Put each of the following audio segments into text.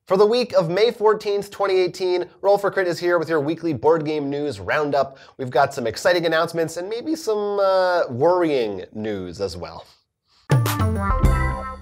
For the week of May 14th, 2018, Roll for Crit is here with your weekly board game news roundup. We've got some exciting announcements and maybe some worrying news as well.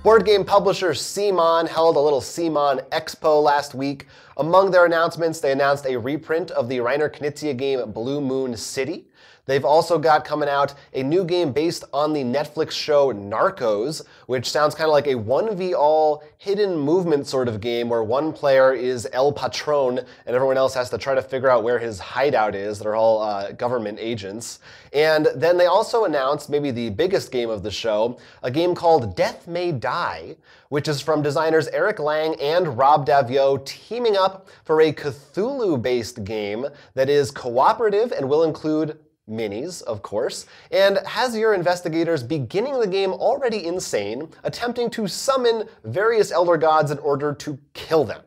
Board game publisher CMON held a little CMON Expo last week. Among their announcements, they announced a reprint of the Reiner Knizia game Blue Moon City. They've also got coming out a new game based on the Netflix show Narcos, which sounds kind of like a 1v-all hidden movement sort of game where one player is El Patron and everyone else has to try to figure out where his hideout is. They're all government agents. And then they also announced maybe the biggest game of the show, a game called Death May Die, which is from designers Eric Lang and Rob Daviau teaming up for a Cthulhu-based game that is cooperative and will include minis, of course, and has your investigators beginning the game already insane, attempting to summon various elder gods in order to kill them.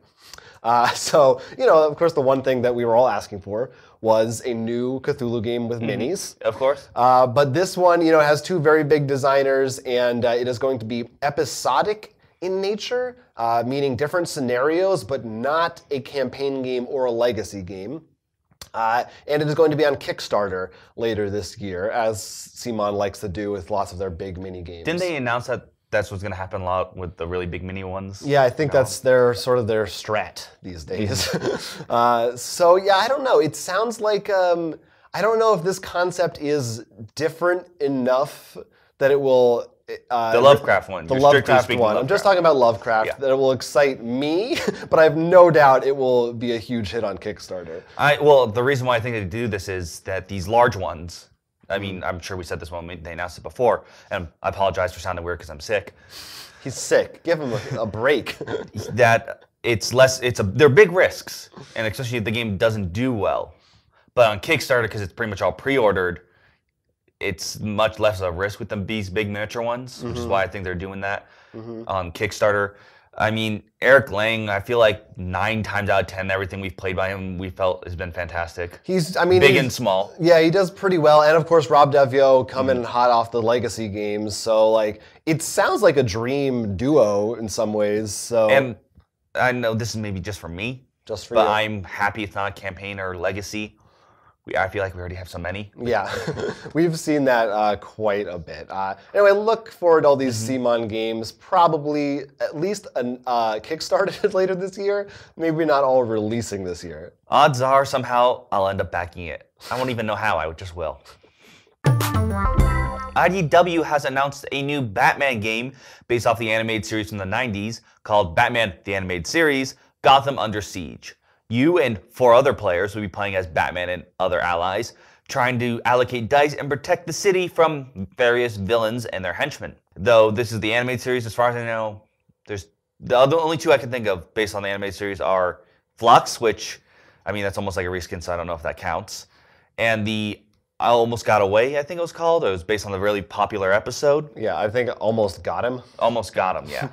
So, of course, the one thing that we were all asking for was a new Cthulhu game with minis. Of course. But this one, has two very big designers, and it is going to be episodic in nature, meaning different scenarios, but not a campaign game or a legacy game. And it is going to be on Kickstarter later this year, as CMON likes to do with lots of their big mini games. Didn't they announce that that's what's going to happen a lot with the really big mini ones? Yeah, I think that's sort of their strat these days. So yeah, I don't know. It sounds like I don't know if this concept is different enough that it will. The Lovecraft one. The Lovecraft one. I'm just talking about Lovecraft. Yeah. That it will excite me, but I have no doubt it will be a huge hit on Kickstarter. Well, the reason why I think they do this is that these large ones, I mean, I'm sure we said this when they announced it before, and I apologize for sounding weird because I'm sick. He's sick. Give him a break. That they're big risks, and especially if the game doesn't do well. But on Kickstarter, because it's pretty much all pre-ordered, it's much less of a risk with these big miniature ones, which is why I think they're doing that on Kickstarter. I mean, Eric Lang, I feel like 9 times out of 10, everything we've played by him, we felt has been fantastic. He's big and small. Yeah, he does pretty well. And of course, Rob Daviau coming hot off the legacy games. So it sounds like a dream duo in some ways. So. And I know this is maybe just for me. Just for you. But I'm happy it's not a campaign or legacy. I feel like we already have so many. Yeah, we've seen that quite a bit. Anyway, look forward to all these CMON games, probably at least kickstarted later this year, maybe not all releasing this year. Odds are somehow I'll end up backing it. I won't even know how, I just will. IDW has announced a new Batman game based off the animated series from the 90s called Batman the Animated Series, Gotham Under Siege. You and 4 other players will be playing as Batman and other allies, trying to allocate dice and protect the city from various villains and their henchmen. Though this is the animated series, as far as I know, there's the only 2 I can think of based on the animated series are Flux, which, I mean, that's almost like a reskin, so I don't know if that counts, and the I Almost Got Away, I think it was called. It was based on a really popular episode. Yeah, I think Almost Got Him. Almost Got Him, yeah.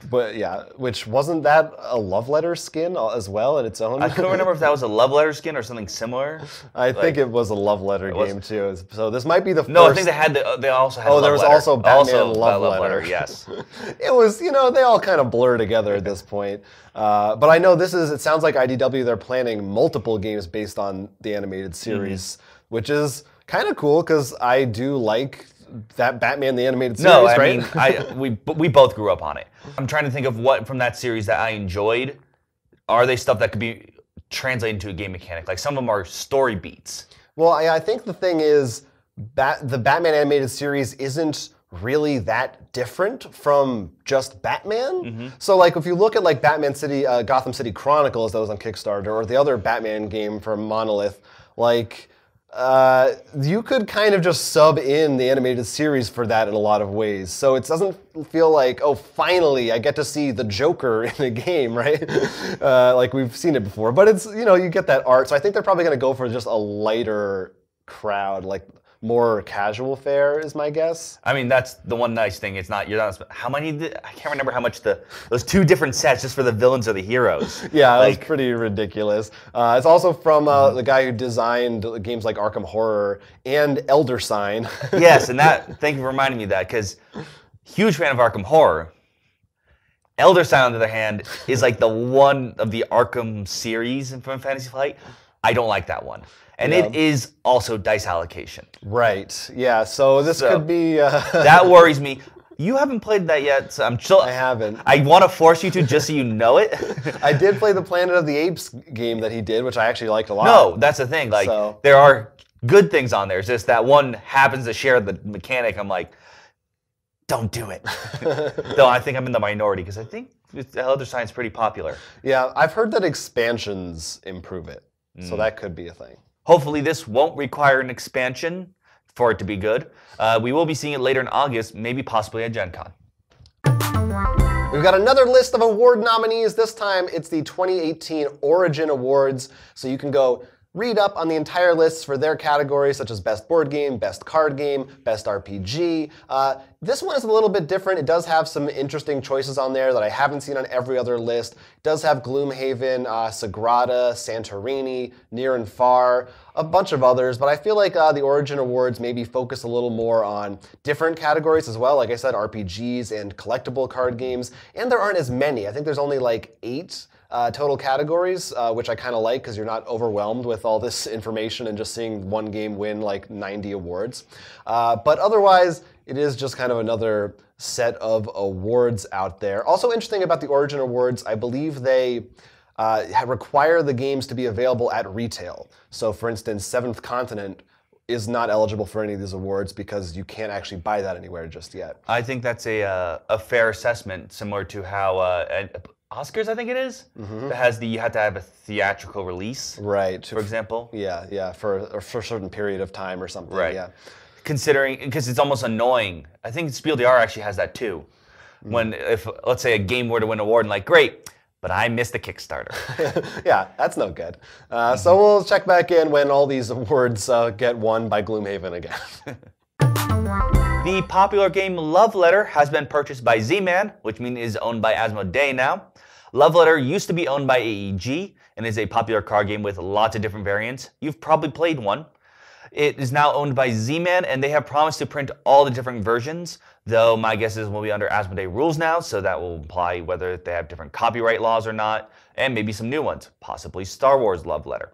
But yeah, which wasn't that a love letter skin as well in its own? I couldn't remember if that was a love letter skin or something similar. I think it was a love letter game too. So this might be the first. No, I think they also had. Oh, there was also Batman Love Letter. Yes. It was, they all kind of blur together at this point. But I know it sounds like IDW, they're planning multiple games based on the animated series, which is kind of cool because I do like that Batman the Animated Series, right? Mean, we both grew up on it. I'm trying to think of what from that series that I enjoyed. Are they stuff that could be translated into a game mechanic? Like some of them are story beats. Well, I think the thing is the Batman Animated Series isn't really that different from just Batman. So if you look at Batman City, Gotham City Chronicles that was on Kickstarter, or the other Batman game from Monolith, you could kind of just sub in the animated series for that in a lot of ways. So it doesn't feel like, oh, finally, I get to see the Joker in a game, right? Like we've seen it before. But it's, you get that art. So I think they're probably going to go for just a lighter crowd, more casual fare is my guess. I mean, that's the one nice thing. It's not, how many, I can't remember how much those 2 different sets just for the villains or the heroes. Yeah, it was pretty ridiculous. It's also from the guy who designed games like Arkham Horror and Elder Sign. Yes, and thank you for reminding me of that, because huge fan of Arkham Horror. Elder Sign, on the other hand, is like the one of the Arkham series from Fantasy Flight. I don't like that one. And it is also dice allocation. Right. Yeah. So this could be... that worries me. You haven't played that yet, so I'm still... I haven't. I want to force you to just so you know it. I did play the Planet of the Apes game that he did, which I actually liked a lot. No, that's the thing. Like, there are good things on there. It's just that one happens to share the mechanic. I'm like, don't do it. Though I think I'm in the minority because I think Elder Sign's pretty popular. Yeah, I've heard that expansions improve it, so that could be a thing. Hopefully this won't require an expansion for it to be good. We will be seeing it later in August, maybe possibly at Gen Con. We've got another list of award nominees. This time it's the 2018 Origin Awards, so you can go read up on the entire list for their categories, such as Best Board Game, Best Card Game, Best RPG. This one is a little bit different. It does have some interesting choices on there that I haven't seen on every other list. It does have Gloomhaven, Sagrada, Santorini, Near and Far, a bunch of others, but I feel like the Origin Awards maybe focus a little more on different categories as well. Like I said, RPGs and collectible card games, and there aren't as many. I think there's only like 8 total categories, which I kind of like because you're not overwhelmed with all this information and just seeing one game win like 90 awards. But otherwise, it is just kind of another set of awards out there. Also interesting about the Origin Awards, I believe they require the games to be available at retail. So for instance, Seventh Continent is not eligible for any of these awards because you can't actually buy that anywhere just yet. I think that's a fair assessment, similar to how Oscars, I think it is, that has you have to have a theatrical release, right? For example, yeah, for a certain period of time or something, right? Yeah. Considering, because it's almost annoying. I think Spiel des Arts actually has that too. When if let's say a game were to win an award, and like, great, but I missed the Kickstarter. Yeah, that's no good. So we'll check back in when all these awards get won by Gloomhaven again. The popular game Love Letter has been purchased by Z-Man, which means it is owned by Asmodee now. Love Letter used to be owned by AEG and is a popular card game with lots of different variants. You've probably played one. It is now owned by Z-Man, and they have promised to print all the different versions, though my guess is we'll be under Asmodee rules now, so that will imply whether they have different copyright laws or not, and maybe some new ones, possibly Star Wars Love Letter.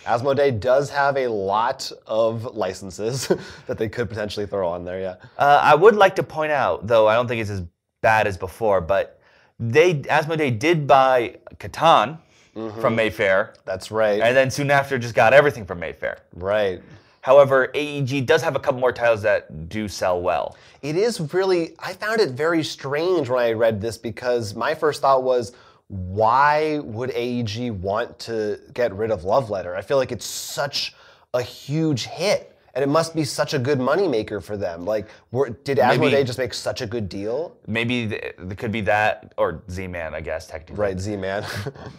Asmodee does have a lot of licenses that they could potentially throw on there, yeah. I would like to point out, though I don't think it's as bad as before, but Asmodee did buy Catan from Mayfair. That's right. And then soon after just got everything from Mayfair. Right. However, AEG does have a couple more titles that do sell well. It is really, I found it very strange when I read this because my first thought was, why would AEG want to get rid of Love Letter? I feel like it's such a huge hit. And it must be such a good moneymaker for them. Like, did Asmodee just make such a good deal? Maybe it could be that, or Z-Man, I guess, technically. Right, Z-Man.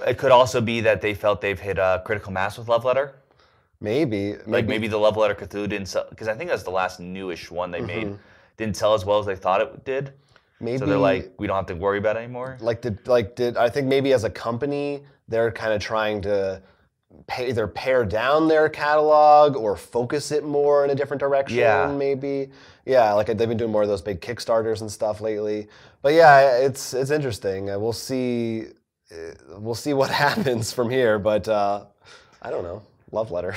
It could also be that they felt they've hit a critical mass with Love Letter. Maybe. Like maybe the Love Letter Cthulhu didn't sell, because I think that's the last newish one they made. Didn't sell as well as they thought it did. Maybe. So they're like, we don't have to worry about it anymore. Did I think maybe as a company, they're kind of trying to either pare down their catalog or focus it more in a different direction, maybe. Yeah, like they've been doing more of those big Kickstarters and stuff lately. But yeah, it's interesting. We'll see what happens from here, but I don't know. Love Letter.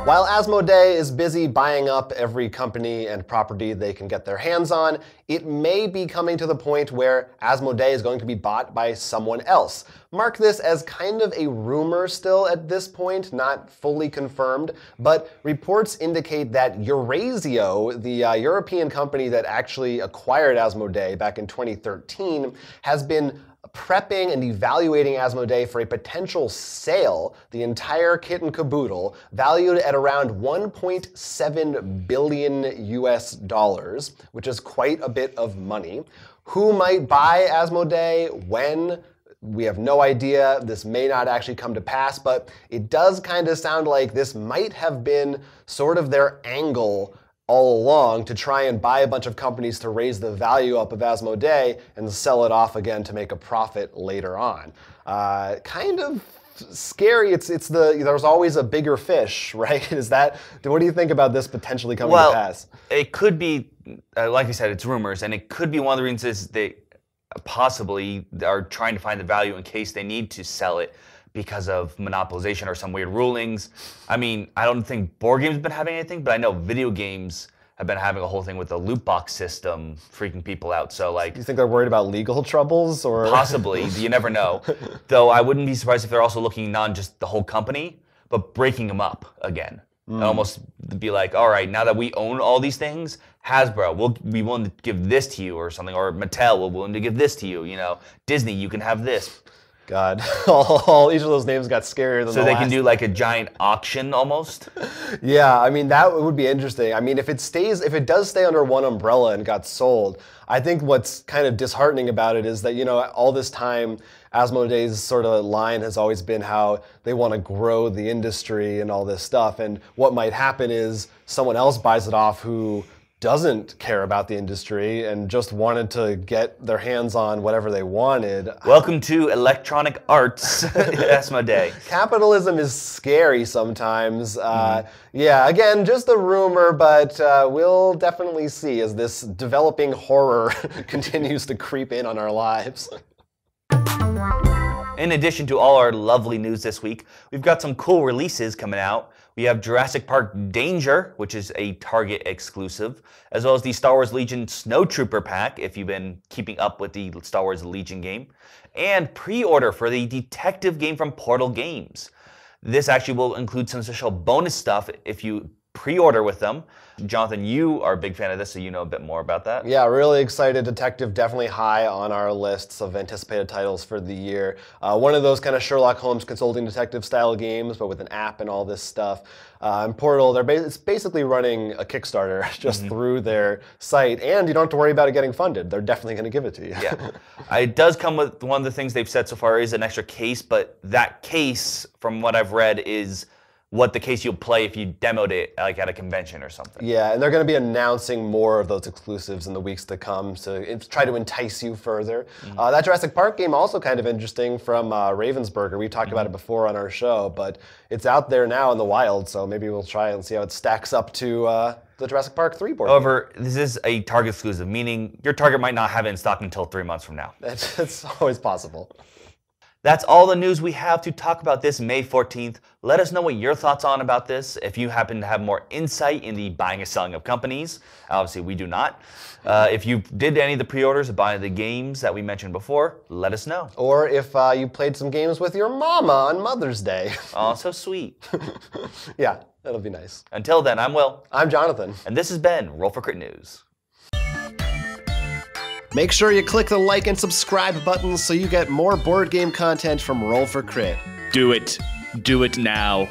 While Asmodee is busy buying up every company and property they can get their hands on, it may be coming to the point where Asmodee is going to be bought by someone else. Mark this as kind of a rumor still at this point, not fully confirmed, but reports indicate that Eurazeo, the European company that actually acquired Asmodee back in 2013, has been prepping and evaluating Asmodee for a potential sale, the entire kit and caboodle, valued at around 1.7 billion US dollars, which is quite a bit of money. Who might buy Asmodee? When? We have no idea. This may not actually come to pass, but it does kind of sound like this might have been sort of their angle all along to try and buy a bunch of companies to raise the value up of Asmodee and sell it off again to make a profit later on. Kind of scary. There's always a bigger fish, right? What do you think about this potentially coming to pass? It could be, like I said, it's rumors, and it could be one of the reasons possibly are trying to find the value in case they need to sell it because of monopolization or some weird rulings. I mean, I don't think board games have been having anything, but I know video games have been having a whole thing with the loot box system freaking people out. So like, you think they're worried about legal troubles or possibly? You never know. Though I wouldn't be surprised if they're also looking not just the whole company, but breaking them up again. And almost be like, all right, now that we own all these things, Hasbro, we'll be willing to give this to you or something, or Mattel, we're willing to give this to you. You know, Disney, you can have this. God, each of those names got scarier than so the they last. can do like a giant auction almost. Yeah, I mean that would be interesting. I mean, if it does stay under one umbrella and got sold, I think what's kind of disheartening about it is that, you know, all this time Asmoday's sort of line has always been how they want to grow the industry and all this stuff. And what might happen is someone else buys it off who doesn't care about the industry and just wanted to get their hands on whatever they wanted. Welcome to Electronic Arts, Asmodee. Capitalism is scary sometimes. Yeah, again, just a rumor, but we'll definitely see as this developing horror continues to creep in on our lives. In addition to all our lovely news this week, we've got some cool releases coming out. We have Jurassic Park Danger, which is a Target exclusive, as well as the Star Wars Legion Snowtrooper pack, if you've been keeping up with the Star Wars Legion game, and pre-order for the detective game from Portal Games. This actually will include some special bonus stuff if you pre-order with them. Jonathan, you are a big fan of this, so you know a bit more about that. Yeah, really excited. Detective definitely high on our lists of anticipated titles for the year. One of those kind of Sherlock Holmes consulting detective style games, but with an app and all this stuff. And Portal, it's basically running a Kickstarter just through their site, and you don't have to worry about it getting funded. They're definitely going to give it to you. Yeah, it does come with one of the things they've said so far is an extra case, but that case, from what I've read, is what the case you'll play if you demoed it like at a convention or something. Yeah, and they're going to be announcing more of those exclusives in the weeks to come to try to entice you further. That Jurassic Park game also kind of interesting from Ravensburger. We've talked about it before on our show, but it's out there now in the wild, so maybe we'll try and see how it stacks up to the Jurassic Park 3 board However, this is a Target exclusive, meaning your Target might not have it in stock until 3 months from now. It's always possible. That's all the news we have to talk about this May 14th. Let us know what your thoughts on about this. If you happen to have more insight in the buying and selling of companies, obviously we do not. If you did any of the pre-orders or buy the games that we mentioned before, let us know. Or if you played some games with your mama on Mother's Day. Oh, so sweet. Yeah, that'll be nice. Until then, I'm Will. I'm Jonathan. And this has been Roll for Crit News. Make sure you click the like and subscribe buttons so you get more board game content from Roll for Crit. Do it. Do it now.